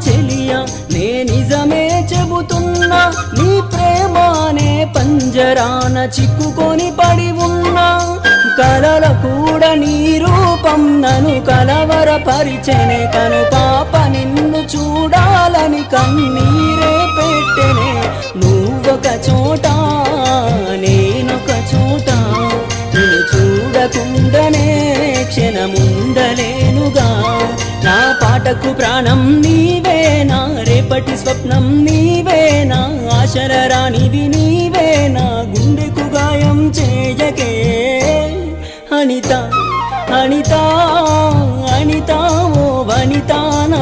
చెలియా నే నిజమే చెబుతున్నా నీ ప్రేమానే పంజరాన చిక్కుకొని పడి ఉన్నా కలల కూడా నీ రూపం నన్ను కలవరపరిచెనే కను పాప నిన్ను చూడాలని కన్నీరే పెట్టెనే నువ్వొక చోట నేనొక చోట నిన్ను చూడకుండానే క్షణముండలేనుగా నా పాటకు ప్రాణం నీవేనా రేపటి స్వప్నం నీవేనా ఆశల రానివి నీవేనా గుండెకు గాయం చేయకే అనిత అనిత అనిత ఓ వనిత నా